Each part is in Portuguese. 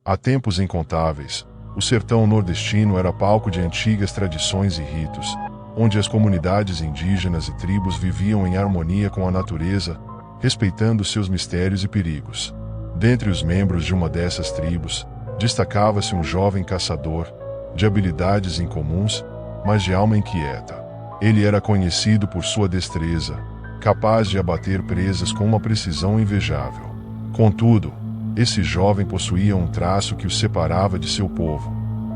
Há tempos incontáveis, o sertão nordestino era palco de antigas tradições e ritos, onde as comunidades indígenas e tribos viviam em harmonia com a natureza, respeitando seus mistérios e perigos. Dentre os membros de uma dessas tribos, destacava-se um jovem caçador, de habilidades incomuns, mas de alma inquieta. Ele era conhecido por sua destreza, capaz de abater presas com uma precisão invejável. Contudo, esse jovem possuía um traço que o separava de seu povo.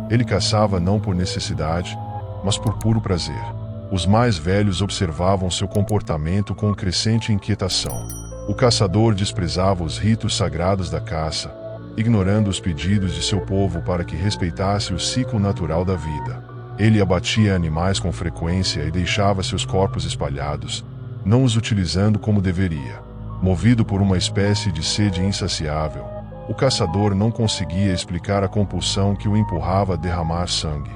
Ele caçava não por necessidade, mas por puro prazer. Os mais velhos observavam seu comportamento com crescente inquietação. O caçador desprezava os ritos sagrados da caça, ignorando os pedidos de seu povo para que respeitasse o ciclo natural da vida. Ele abatia animais com frequência e deixava seus corpos espalhados, não os utilizando como deveria. Movido por uma espécie de sede insaciável, o caçador não conseguia explicar a compulsão que o empurrava a derramar sangue,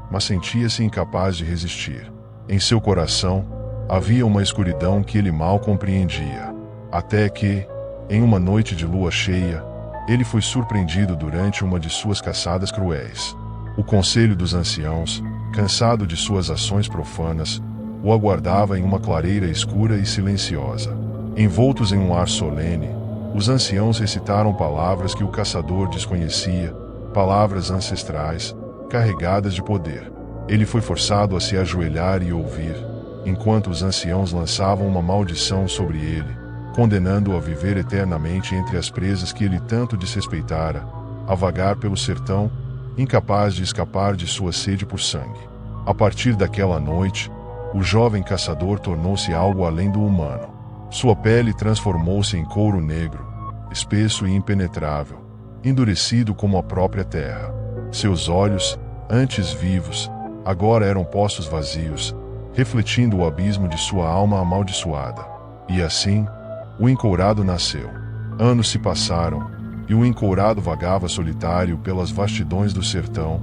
mas sentia-se incapaz de resistir. Em seu coração, havia uma escuridão que ele mal compreendia. Até que, em uma noite de lua cheia, ele foi surpreendido durante uma de suas caçadas cruéis. O conselho dos anciãos, cansado de suas ações profanas, o aguardava em uma clareira escura e silenciosa. Envoltos em um ar solene, os anciãos recitaram palavras que o caçador desconhecia, palavras ancestrais, carregadas de poder. Ele foi forçado a se ajoelhar e ouvir, enquanto os anciãos lançavam uma maldição sobre ele, condenando-o a viver eternamente entre as presas que ele tanto desrespeitara, a vagar pelo sertão, incapaz de escapar de sua sede por sangue. A partir daquela noite, o jovem caçador tornou-se algo além do humano. Sua pele transformou-se em couro negro, espesso e impenetrável, endurecido como a própria terra. Seus olhos, antes vivos, agora eram poços vazios, refletindo o abismo de sua alma amaldiçoada. E assim, o encourado nasceu. Anos se passaram, e o encourado vagava solitário pelas vastidões do sertão,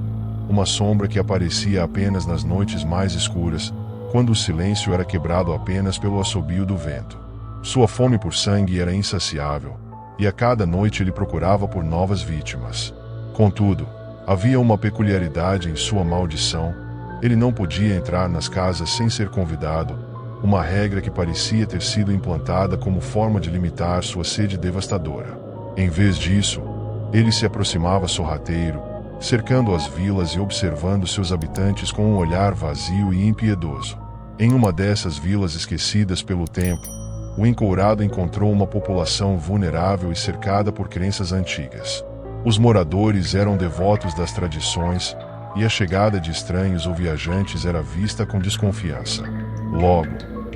uma sombra que aparecia apenas nas noites mais escuras, quando o silêncio era quebrado apenas pelo assobio do vento. Sua fome por sangue era insaciável, e a cada noite ele procurava por novas vítimas. Contudo, havia uma peculiaridade em sua maldição: ele não podia entrar nas casas sem ser convidado, uma regra que parecia ter sido implantada como forma de limitar sua sede devastadora. Em vez disso, ele se aproximava sorrateiro, cercando as vilas e observando seus habitantes com um olhar vazio e impiedoso. Em uma dessas vilas esquecidas pelo tempo, o encourado encontrou uma população vulnerável e cercada por crenças antigas. Os moradores eram devotos das tradições, e a chegada de estranhos ou viajantes era vista com desconfiança. Logo,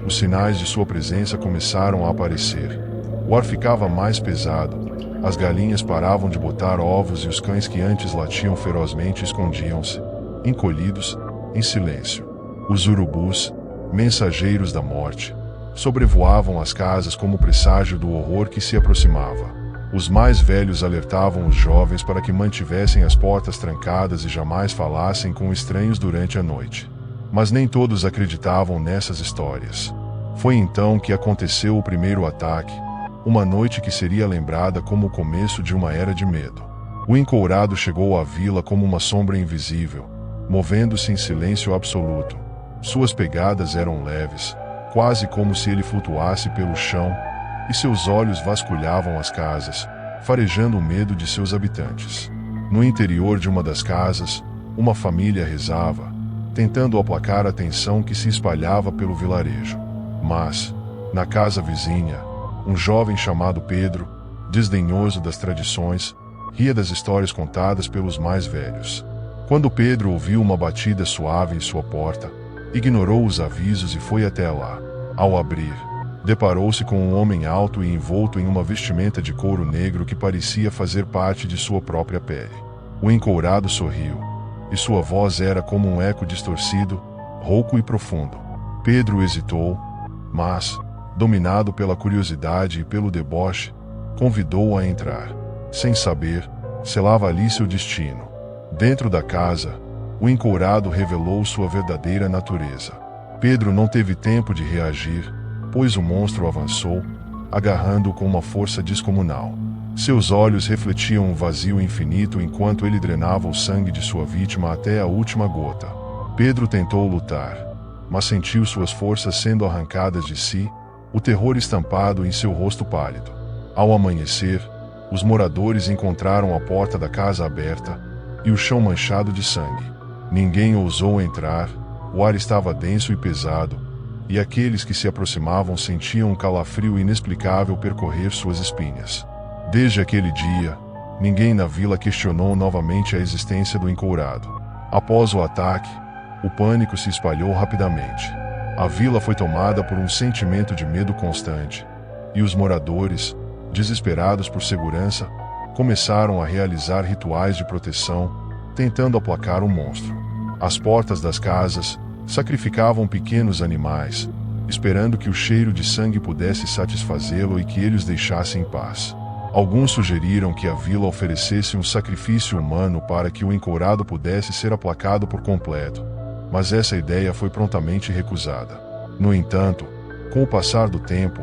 os sinais de sua presença começaram a aparecer. O ar ficava mais pesado, as galinhas paravam de botar ovos e os cães que antes latiam ferozmente escondiam-se, encolhidos, em silêncio. Os urubus, mensageiros da morte, sobrevoavam as casas como presságio do horror que se aproximava. Os mais velhos alertavam os jovens para que mantivessem as portas trancadas e jamais falassem com estranhos durante a noite. Mas nem todos acreditavam nessas histórias. Foi então que aconteceu o primeiro ataque, uma noite que seria lembrada como o começo de uma era de medo. O encourado chegou à vila como uma sombra invisível, movendo-se em silêncio absoluto. Suas pegadas eram leves, quase como se ele flutuasse pelo chão, e seus olhos vasculhavam as casas, farejando o medo de seus habitantes. No interior de uma das casas, uma família rezava, tentando aplacar a tensão que se espalhava pelo vilarejo. Mas, na casa vizinha, um jovem chamado Pedro, desdenhoso das tradições, ria das histórias contadas pelos mais velhos. Quando Pedro ouviu uma batida suave em sua porta, ignorou os avisos e foi até lá. Ao abrir, deparou-se com um homem alto e envolto em uma vestimenta de couro negro que parecia fazer parte de sua própria pele. O encourado sorriu, e sua voz era como um eco distorcido, rouco e profundo. Pedro hesitou, mas, dominado pela curiosidade e pelo deboche, convidou-o a entrar. Sem saber, selava ali seu destino. Dentro da casa, o encourado revelou sua verdadeira natureza. Pedro não teve tempo de reagir, pois o monstro avançou, agarrando-o com uma força descomunal. Seus olhos refletiam um vazio infinito enquanto ele drenava o sangue de sua vítima até a última gota. Pedro tentou lutar, mas sentiu suas forças sendo arrancadas de si, o terror estampado em seu rosto pálido. Ao amanhecer, os moradores encontraram a porta da casa aberta e o chão manchado de sangue. Ninguém ousou entrar, o ar estava denso e pesado, e aqueles que se aproximavam sentiam um calafrio inexplicável percorrer suas espinhas. Desde aquele dia, ninguém na vila questionou novamente a existência do encourado. Após o ataque, o pânico se espalhou rapidamente. A vila foi tomada por um sentimento de medo constante, e os moradores, desesperados por segurança, começaram a realizar rituais de proteção, tentando aplacar o monstro. Às portas das casas, sacrificavam pequenos animais, esperando que o cheiro de sangue pudesse satisfazê-lo e que ele os deixasse em paz. Alguns sugeriram que a vila oferecesse um sacrifício humano para que o encourado pudesse ser aplacado por completo, mas essa ideia foi prontamente recusada. No entanto, com o passar do tempo,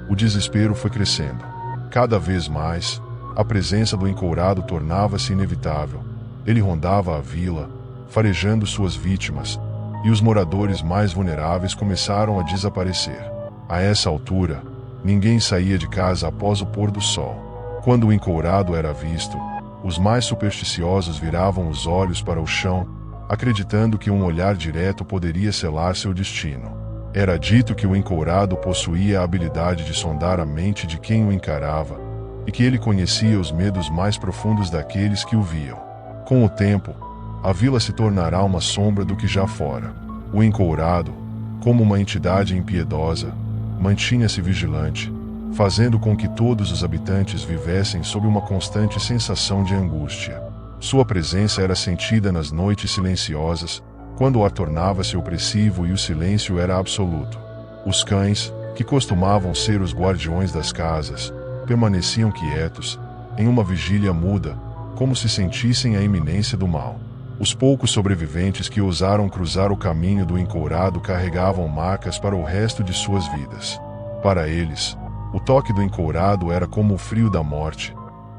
o desespero foi crescendo. Cada vez mais, a presença do encourado tornava-se inevitável. Ele rondava a vila, farejando suas vítimas, e os moradores mais vulneráveis começaram a desaparecer. A essa altura, ninguém saía de casa após o pôr do sol. Quando o encourado era visto, os mais supersticiosos viravam os olhos para o chão, acreditando que um olhar direto poderia selar seu destino. Era dito que o encourado possuía a habilidade de sondar a mente de quem o encarava, e que ele conhecia os medos mais profundos daqueles que o viam. Com o tempo, a vila se tornará uma sombra do que já fora. O encourado, como uma entidade impiedosa, mantinha-se vigilante, fazendo com que todos os habitantes vivessem sob uma constante sensação de angústia. Sua presença era sentida nas noites silenciosas, quando o ar tornava-se opressivo e o silêncio era absoluto. Os cães, que costumavam ser os guardiões das casas, permaneciam quietos, em uma vigília muda, como se sentissem a iminência do mal. Os poucos sobreviventes que ousaram cruzar o caminho do encourado carregavam marcas para o resto de suas vidas. Para eles, o toque do encourado era como o frio da morte,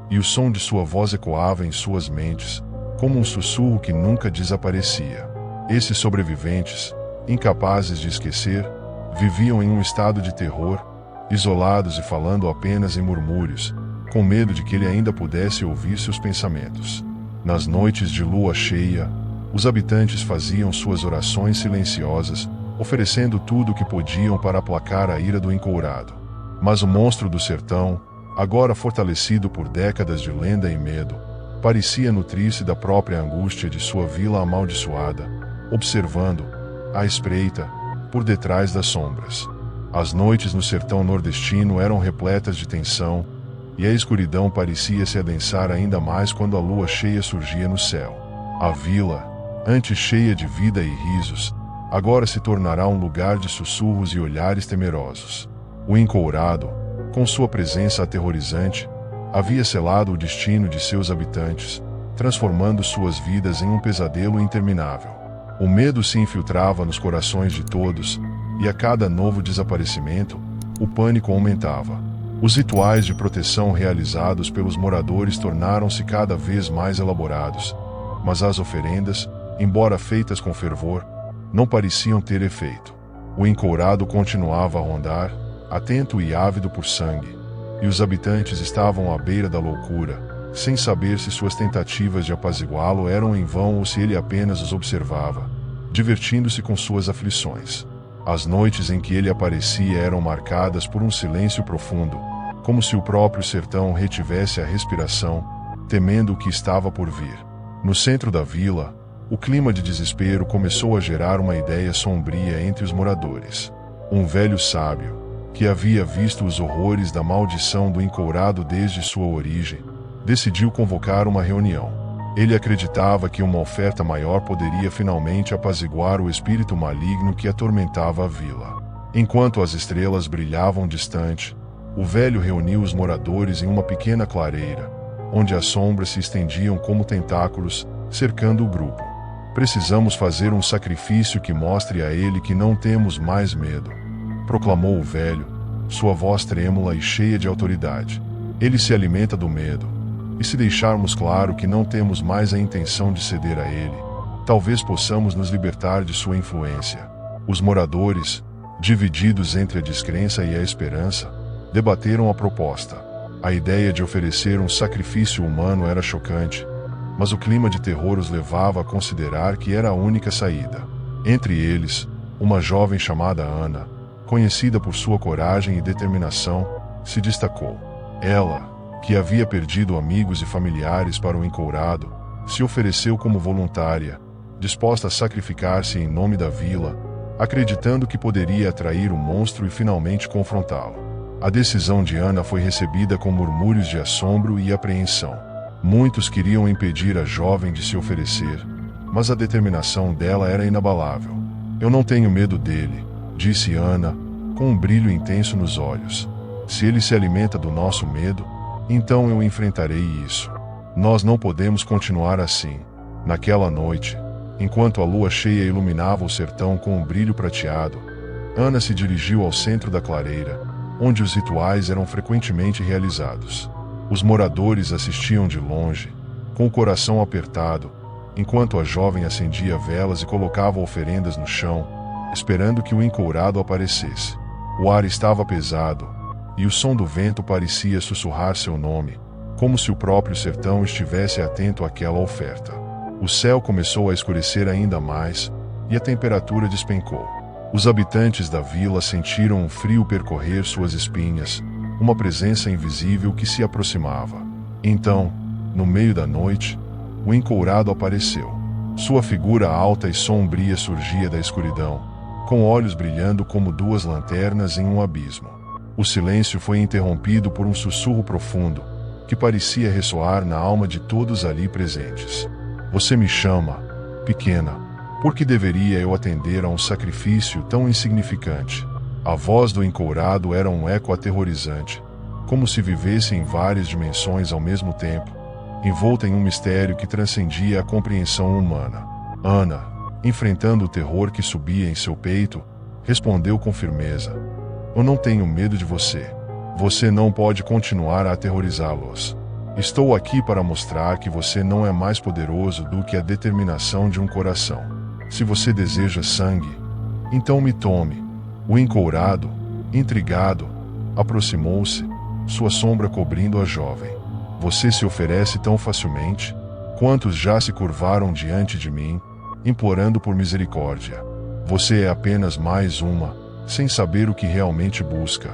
e o som de sua voz ecoava em suas mentes, como um sussurro que nunca desaparecia. Esses sobreviventes, incapazes de esquecer, viviam em um estado de terror, isolados e falando apenas em murmúrios, com medo de que ele ainda pudesse ouvir seus pensamentos. Nas noites de lua cheia, os habitantes faziam suas orações silenciosas, oferecendo tudo o que podiam para aplacar a ira do encourado. Mas o monstro do sertão, agora fortalecido por décadas de lenda e medo, parecia nutrir-se da própria angústia de sua vila amaldiçoada, observando, à espreita, por detrás das sombras. As noites no sertão nordestino eram repletas de tensão, e a escuridão parecia se adensar ainda mais quando a lua cheia surgia no céu. A vila, antes cheia de vida e risos, agora se tornará um lugar de sussurros e olhares temerosos. O encourado, com sua presença aterrorizante, havia selado o destino de seus habitantes, transformando suas vidas em um pesadelo interminável. O medo se infiltrava nos corações de todos, e a cada novo desaparecimento, o pânico aumentava. Os rituais de proteção realizados pelos moradores tornaram-se cada vez mais elaborados, mas as oferendas, embora feitas com fervor, não pareciam ter efeito. O encourado continuava a rondar, atento e ávido por sangue, e os habitantes estavam à beira da loucura, sem saber se suas tentativas de apaziguá-lo eram em vão ou se ele apenas os observava, divertindo-se com suas aflições. As noites em que ele aparecia eram marcadas por um silêncio profundo, como se o próprio sertão retivesse a respiração, temendo o que estava por vir. No centro da vila, o clima de desespero começou a gerar uma ideia sombria entre os moradores. Um velho sábio, que havia visto os horrores da maldição do encourado desde sua origem, decidiu convocar uma reunião. Ele acreditava que uma oferta maior poderia finalmente apaziguar o espírito maligno que atormentava a vila. Enquanto as estrelas brilhavam distante, o velho reuniu os moradores em uma pequena clareira, onde as sombras se estendiam como tentáculos, cercando o grupo. "Precisamos fazer um sacrifício que mostre a ele que não temos mais medo", proclamou o velho, sua voz trêmula e cheia de autoridade. Ele se alimenta do medo. E se deixarmos claro que não temos mais a intenção de ceder a ele, talvez possamos nos libertar de sua influência. Os moradores, divididos entre a descrença e a esperança, debateram a proposta. A ideia de oferecer um sacrifício humano era chocante, mas o clima de terror os levava a considerar que era a única saída. Entre eles, uma jovem chamada Ana, conhecida por sua coragem e determinação, se destacou. Ela, que havia perdido amigos e familiares para o encourado, se ofereceu como voluntária, disposta a sacrificar-se em nome da vila, acreditando que poderia atrair o monstro e finalmente confrontá-lo. A decisão de Ana foi recebida com murmúrios de assombro e apreensão. Muitos queriam impedir a jovem de se oferecer, mas a determinação dela era inabalável. Eu não tenho medo dele, disse Ana, com um brilho intenso nos olhos. Se ele se alimenta do nosso medo, então eu enfrentarei isso. Nós não podemos continuar assim. Naquela noite, enquanto a lua cheia iluminava o sertão com um brilho prateado, Ana se dirigiu ao centro da clareira, onde os rituais eram frequentemente realizados. Os moradores assistiam de longe, com o coração apertado, enquanto a jovem acendia velas e colocava oferendas no chão, esperando que o encourado aparecesse. O ar estava pesado, e o som do vento parecia sussurrar seu nome, como se o próprio sertão estivesse atento àquela oferta. O céu começou a escurecer ainda mais, e a temperatura despencou. Os habitantes da vila sentiram um frio percorrer suas espinhas, uma presença invisível que se aproximava. Então, no meio da noite, o encourado apareceu. Sua figura alta e sombria surgia da escuridão, com olhos brilhando como duas lanternas em um abismo. O silêncio foi interrompido por um sussurro profundo, que parecia ressoar na alma de todos ali presentes. Você me chama, pequena, por que deveria eu atender a um sacrifício tão insignificante? A voz do encourado era um eco aterrorizante, como se vivesse em várias dimensões ao mesmo tempo, envolta em um mistério que transcendia a compreensão humana. Ana, enfrentando o terror que subia em seu peito, respondeu com firmeza: eu não tenho medo de você. Você não pode continuar a aterrorizá-los. Estou aqui para mostrar que você não é mais poderoso do que a determinação de um coração. Se você deseja sangue, então me tome. O encourado, intrigado, aproximou-se, sua sombra cobrindo a jovem. Você se oferece tão facilmente? Quantos já se curvaram diante de mim, implorando por misericórdia? Você é apenas mais uma, sem saber o que realmente busca.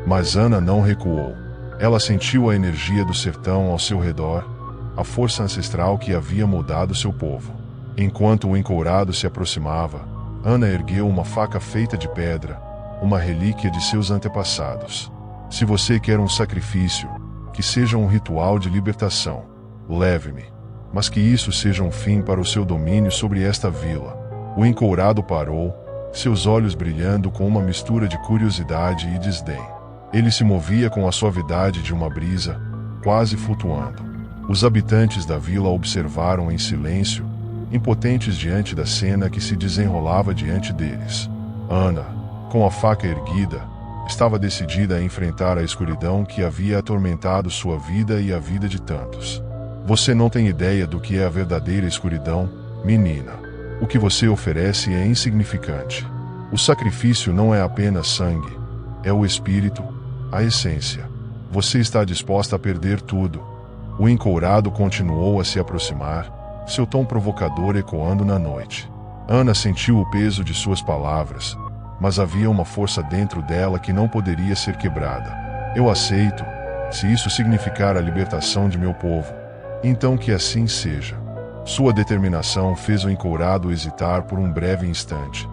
Mas Ana não recuou. Ela sentiu a energia do sertão ao seu redor, a força ancestral que havia moldado seu povo. Enquanto o encourado se aproximava, Ana ergueu uma faca feita de pedra, uma relíquia de seus antepassados. Se você quer um sacrifício, que seja um ritual de libertação, leve-me, mas que isso seja um fim para o seu domínio sobre esta vila. O encourado parou, seus olhos brilhando com uma mistura de curiosidade e desdém. Ele se movia com a suavidade de uma brisa, quase flutuando. Os habitantes da vila observaram em silêncio, impotentes diante da cena que se desenrolava diante deles. Ana, com a faca erguida, estava decidida a enfrentar a escuridão que havia atormentado sua vida e a vida de tantos. Você não tem ideia do que é a verdadeira escuridão, menina. O que você oferece é insignificante. O sacrifício não é apenas sangue, é o espírito, a essência. Você está disposta a perder tudo. O encourado continuou a se aproximar, seu tom provocador ecoando na noite. Ana sentiu o peso de suas palavras, mas havia uma força dentro dela que não poderia ser quebrada. Eu aceito, se isso significar a libertação de meu povo. Então que assim seja. Sua determinação fez o encourado hesitar por um breve instante,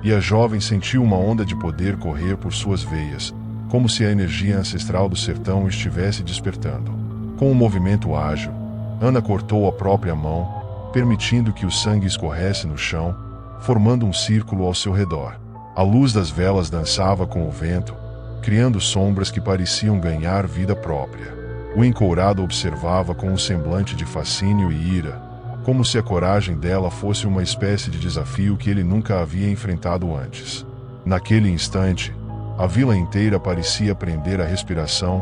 e a jovem sentiu uma onda de poder correr por suas veias, como se a energia ancestral do sertão estivesse despertando. Com um movimento ágil, Ana cortou a própria mão, permitindo que o sangue escorresse no chão, formando um círculo ao seu redor. A luz das velas dançava com o vento, criando sombras que pareciam ganhar vida própria. O encourado observava com um semblante de fascínio e ira, como se a coragem dela fosse uma espécie de desafio que ele nunca havia enfrentado antes. Naquele instante, a vila inteira parecia prender a respiração,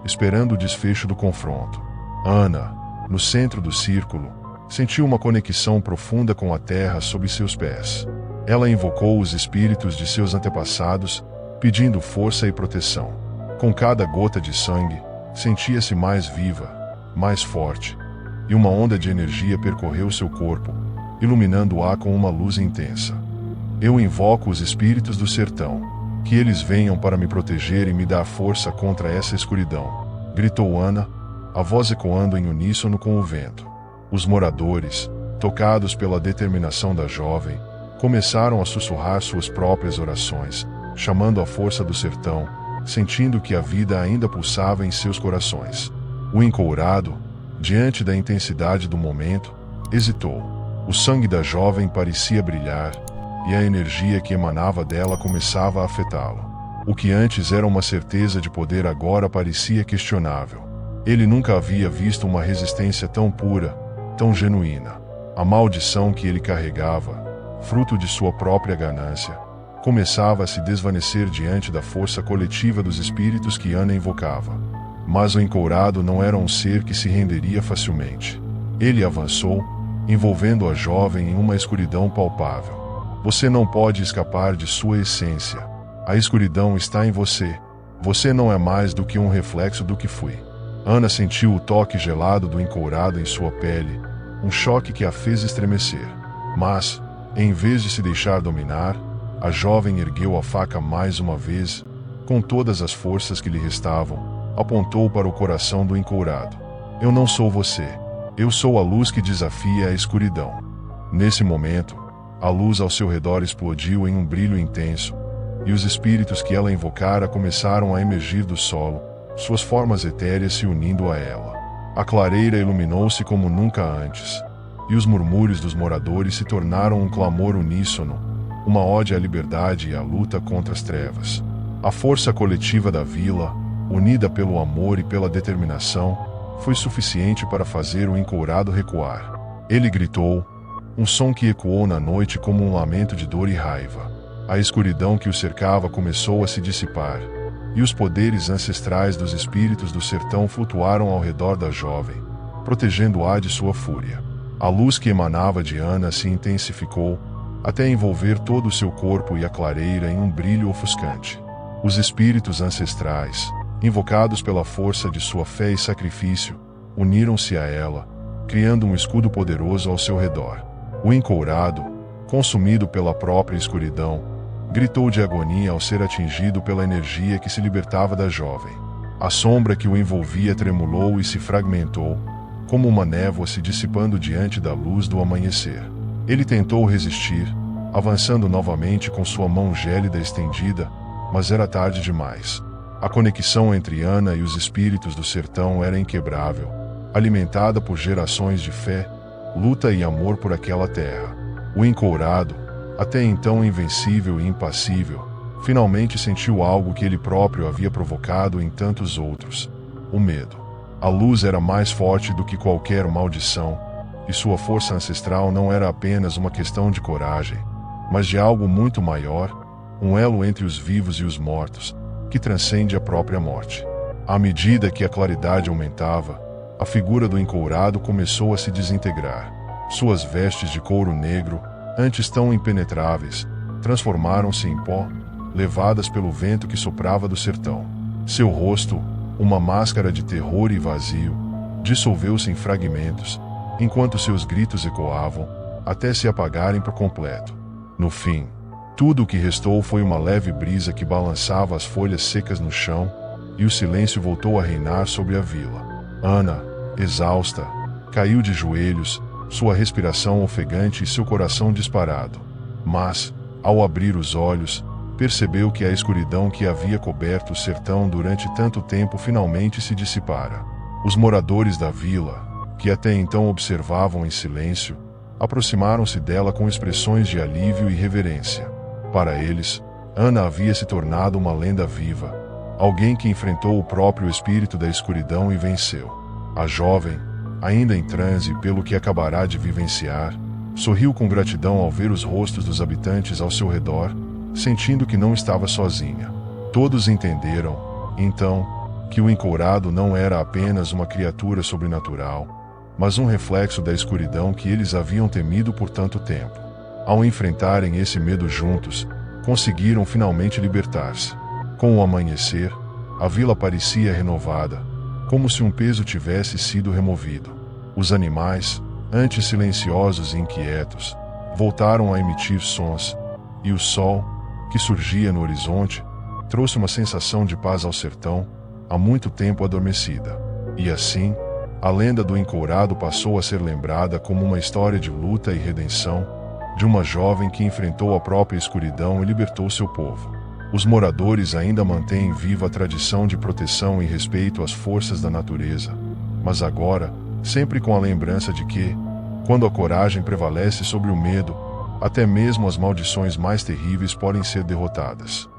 esperando o desfecho do confronto. Ana, no centro do círculo, sentiu uma conexão profunda com a terra sob seus pés. Ela invocou os espíritos de seus antepassados, pedindo força e proteção. Com cada gota de sangue, sentia-se mais viva, mais forte, e uma onda de energia percorreu seu corpo, iluminando-a com uma luz intensa. Eu invoco os espíritos do sertão, que eles venham para me proteger e me dar força contra essa escuridão, gritou Ana, a voz ecoando em uníssono com o vento. Os moradores, tocados pela determinação da jovem, começaram a sussurrar suas próprias orações, chamando a força do sertão, sentindo que a vida ainda pulsava em seus corações. O encourado, diante da intensidade do momento, hesitou. O sangue da jovem parecia brilhar, e a energia que emanava dela começava a afetá-lo. O que antes era uma certeza de poder agora parecia questionável. Ele nunca havia visto uma resistência tão pura, tão genuína. A maldição que ele carregava, fruto de sua própria ganância, começava a se desvanecer diante da força coletiva dos espíritos que Ana invocava. Mas o encourado não era um ser que se renderia facilmente. Ele avançou, envolvendo a jovem em uma escuridão palpável. Você não pode escapar de sua essência. A escuridão está em você. Você não é mais do que um reflexo do que foi. Ana sentiu o toque gelado do encourado em sua pele, um choque que a fez estremecer. Mas, em vez de se deixar dominar, a jovem ergueu a faca mais uma vez, com todas as forças que lhe restavam, apontou para o coração do encourado. Eu não sou você. Eu sou a luz que desafia a escuridão. Nesse momento, a luz ao seu redor explodiu em um brilho intenso, e os espíritos que ela invocara começaram a emergir do solo, suas formas etéreas se unindo a ela. A clareira iluminou-se como nunca antes, e os murmúrios dos moradores se tornaram um clamor uníssono, uma ode à liberdade e à luta contra as trevas. A força coletiva da vila, unida pelo amor e pela determinação, foi suficiente para fazer o encourado recuar. Ele gritou, um som que ecoou na noite como um lamento de dor e raiva. A escuridão que o cercava começou a se dissipar, e os poderes ancestrais dos espíritos do sertão flutuaram ao redor da jovem, protegendo-a de sua fúria. A luz que emanava de Ana se intensificou, até envolver todo o seu corpo e a clareira em um brilho ofuscante. Os espíritos ancestrais, invocados pela força de sua fé e sacrifício, uniram-se a ela, criando um escudo poderoso ao seu redor. O encourado, consumido pela própria escuridão, gritou de agonia ao ser atingido pela energia que se libertava da jovem. A sombra que o envolvia tremulou e se fragmentou, como uma névoa se dissipando diante da luz do amanhecer. Ele tentou resistir, avançando novamente com sua mão gélida estendida, mas era tarde demais. A conexão entre Ana e os espíritos do sertão era inquebrável, alimentada por gerações de fé, luta e amor por aquela terra. O encourado, até então invencível e impassível, finalmente sentiu algo que ele próprio havia provocado em tantos outros: o medo. A luz era mais forte do que qualquer maldição, e sua força ancestral não era apenas uma questão de coragem, mas de algo muito maior, um elo entre os vivos e os mortos, que transcende a própria morte. À medida que a claridade aumentava, a figura do encourado começou a se desintegrar. Suas vestes de couro negro, antes tão impenetráveis, transformaram-se em pó, levadas pelo vento que soprava do sertão. Seu rosto, uma máscara de terror e vazio, dissolveu-se em fragmentos, enquanto seus gritos ecoavam, até se apagarem por completo. No fim, tudo o que restou foi uma leve brisa que balançava as folhas secas no chão, e o silêncio voltou a reinar sobre a vila. Ana, exausta, caiu de joelhos, sua respiração ofegante e seu coração disparado. Mas, ao abrir os olhos, percebeu que a escuridão que havia coberto o sertão durante tanto tempo finalmente se dissipara. Os moradores da vila, que até então observavam em silêncio, aproximaram-se dela com expressões de alívio e reverência. Para eles, Ana havia se tornado uma lenda viva, alguém que enfrentou o próprio espírito da escuridão e venceu. A jovem, ainda em transe pelo que acabará de vivenciar, sorriu com gratidão ao ver os rostos dos habitantes ao seu redor, sentindo que não estava sozinha. Todos entenderam, então, que o encourado não era apenas uma criatura sobrenatural, mas um reflexo da escuridão que eles haviam temido por tanto tempo. Ao enfrentarem esse medo juntos, conseguiram finalmente libertar-se. Com o amanhecer, a vila parecia renovada, como se um peso tivesse sido removido. Os animais, antes silenciosos e inquietos, voltaram a emitir sons, e o sol, que surgia no horizonte, trouxe uma sensação de paz ao sertão, há muito tempo adormecida. E assim, a lenda do encourado passou a ser lembrada como uma história de luta e redenção, de uma jovem que enfrentou a própria escuridão e libertou seu povo. Os moradores ainda mantêm viva a tradição de proteção e respeito às forças da natureza, mas agora, sempre com a lembrança de que, quando a coragem prevalece sobre o medo, até mesmo as maldições mais terríveis podem ser derrotadas.